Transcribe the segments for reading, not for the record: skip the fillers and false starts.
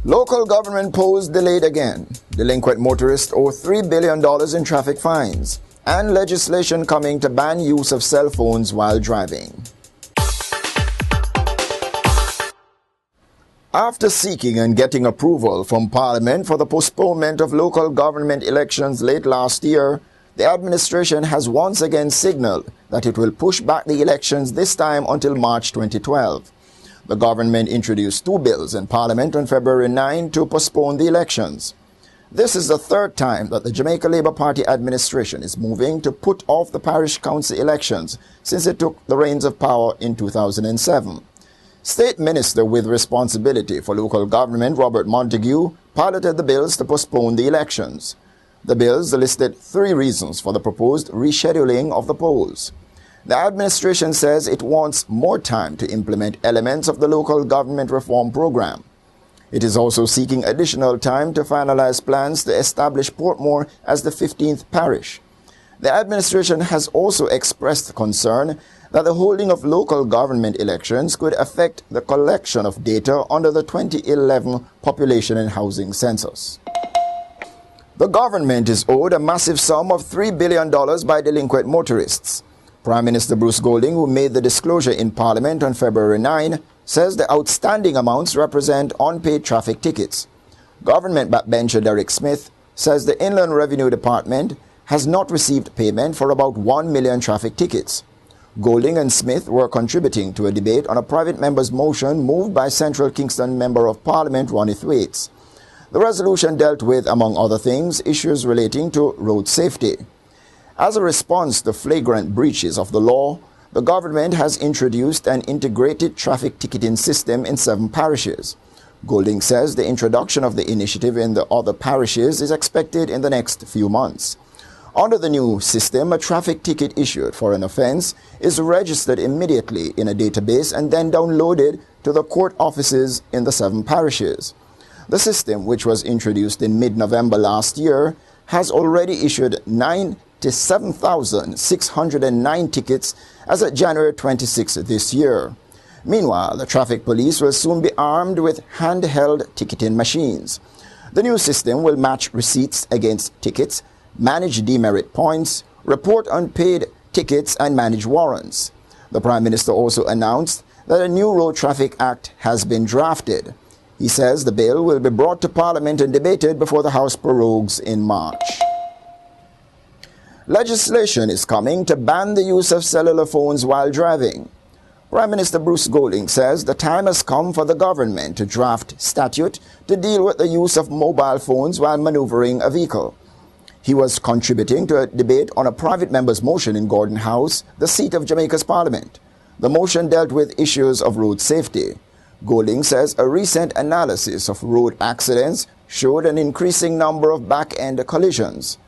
Local government polls delayed again. Delinquent motorists owe $3 billion in traffic fines. And legislation coming to ban use of cell phones while driving. After seeking and getting approval from Parliament for the postponement of local government elections late last year, the administration has once again signaled that it will push back the elections this time until March 2012. The government introduced 2 bills in Parliament on February 9 to postpone the elections. This is the third time that the Jamaica Labour Party administration is moving to put off the parish council elections since it took the reins of power in 2007. State Minister with responsibility for local government Robert Montague piloted the bills to postpone the elections. The bills listed 3 reasons for the proposed rescheduling of the polls. The administration says it wants more time to implement elements of the local government reform program. It is also seeking additional time to finalize plans to establish Portmore as the 15th parish. The administration has also expressed concern that the holding of local government elections could affect the collection of data under the 2011 Population and Housing Census. The government is owed a massive sum of $3 billion by delinquent motorists. Prime Minister Bruce Golding, who made the disclosure in Parliament on February 9, says the outstanding amounts represent unpaid traffic tickets. Government backbencher Derek Smith says the Inland Revenue Department has not received payment for about 1 million traffic tickets. Golding and Smith were contributing to a debate on a private member's motion moved by Central Kingston Member of Parliament Ronnie Thwaites. The resolution dealt with, among other things, issues relating to road safety. As a response to flagrant breaches of the law, the government has introduced an integrated traffic ticketing system in 7 parishes. Golding says the introduction of the initiative in the other parishes is expected in the next few months. Under the new system, a traffic ticket issued for an offense is registered immediately in a database and then downloaded to the court offices in the 7 parishes. The system, which was introduced in mid-November last year, has already issued 97,609 tickets as of January 26 this year. Meanwhile, the traffic police will soon be armed with handheld ticketing machines. The new system will match receipts against tickets, manage demerit points, report unpaid tickets, and manage warrants. The Prime Minister also announced that a new Road Traffic Act has been drafted. He says the bill will be brought to Parliament and debated before the House prorogues in March. Legislation is coming to ban the use of cellular phones while driving. Prime Minister Bruce Golding says the time has come for the government to draft statute to deal with the use of mobile phones while maneuvering a vehicle. He was contributing to a debate on a private member's motion in Gordon House, the seat of Jamaica's parliament. The motion dealt with issues of road safety. Golding says a recent analysis of road accidents showed an increasing number of back-end collisions.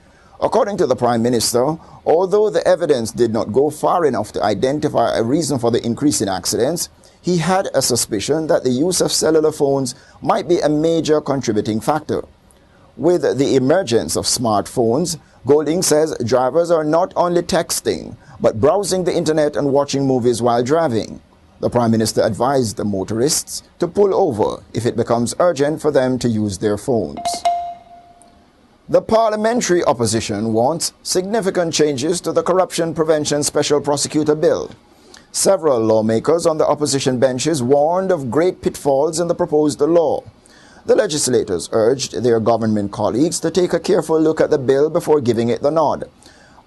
According to the Prime Minister, although the evidence did not go far enough to identify a reason for the increase in accidents, he had a suspicion that the use of cellular phones might be a major contributing factor. With the emergence of smartphones, Golding says drivers are not only texting, but browsing the internet and watching movies while driving. The Prime Minister advised the motorists to pull over if it becomes urgent for them to use their phones. The Parliamentary Opposition wants significant changes to the Corruption Prevention Special Prosecutor Bill. Several lawmakers on the opposition benches warned of great pitfalls in the proposed law. The legislators urged their government colleagues to take a careful look at the bill before giving it the nod.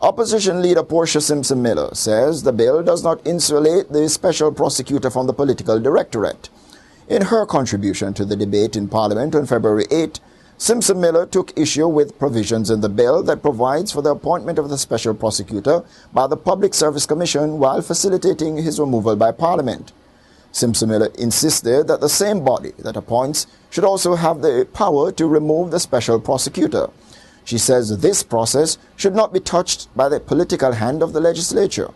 Opposition leader Portia Simpson Miller says the bill does not insulate the special prosecutor from the political directorate. In her contribution to the debate in Parliament on February 8, Simpson Miller took issue with provisions in the bill that provides for the appointment of the special prosecutor by the Public Service Commission while facilitating his removal by Parliament. Simpson Miller insisted that the same body that appoints should also have the power to remove the special prosecutor. She says this process should not be touched by the political hand of the legislature.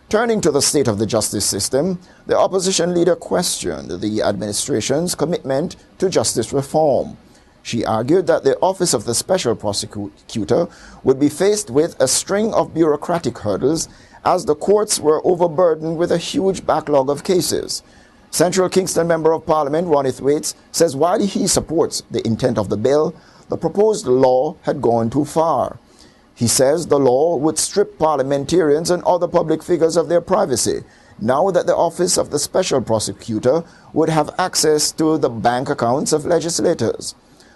Turning to the state of the justice system, the opposition leader questioned the administration's commitment to justice reform. She argued that the office of the special prosecutor would be faced with a string of bureaucratic hurdles as the courts were overburdened with a huge backlog of cases. Central Kingston Member of Parliament Ronnie Thwaites says while he supports the intent of the bill, the proposed law had gone too far. He says the law would strip parliamentarians and other public figures of their privacy, now that the Office of the Special Prosecutor would have access to the bank accounts of legislators.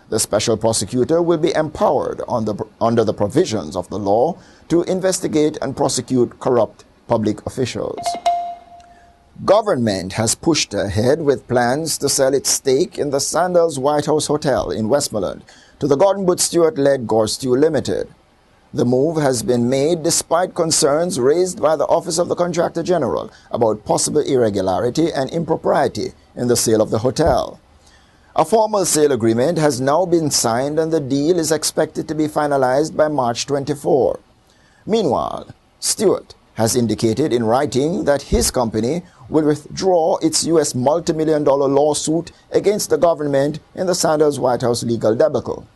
The Special Prosecutor will be empowered under the provisions of the law to investigate and prosecute corrupt public officials. Government has pushed ahead with plans to sell its stake in the Sandals White House Hotel in Westmoreland to the Gordon Booth Stewart-led Gorstew Limited. The move has been made despite concerns raised by the Office of the Contractor General about possible irregularity and impropriety in the sale of the hotel. A formal sale agreement has now been signed and the deal is expected to be finalized by March 24. Meanwhile, Stewart has indicated in writing that his company will withdraw its U.S. multi-million-dollar lawsuit against the government in the Sandals White House legal debacle.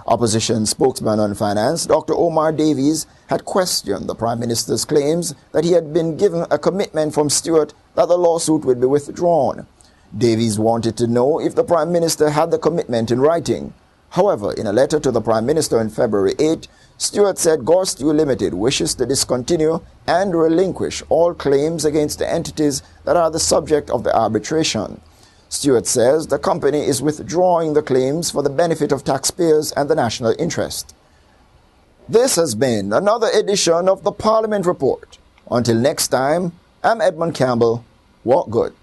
Opposition spokesman on finance, Dr. Omar Davies, had questioned the Prime Minister's claims that he had been given a commitment from Stewart that the lawsuit would be withdrawn. Davies wanted to know if the Prime Minister had the commitment in writing. However, in a letter to the Prime Minister on February 8, Stewart said Gorstew Limited wishes to discontinue and relinquish all claims against the entities that are the subject of the arbitration. Stewart says the company is withdrawing the claims for the benefit of taxpayers and the national interest. This has been another edition of the Parliament Report. Until next time, I'm Edmond Campbell. Walk good.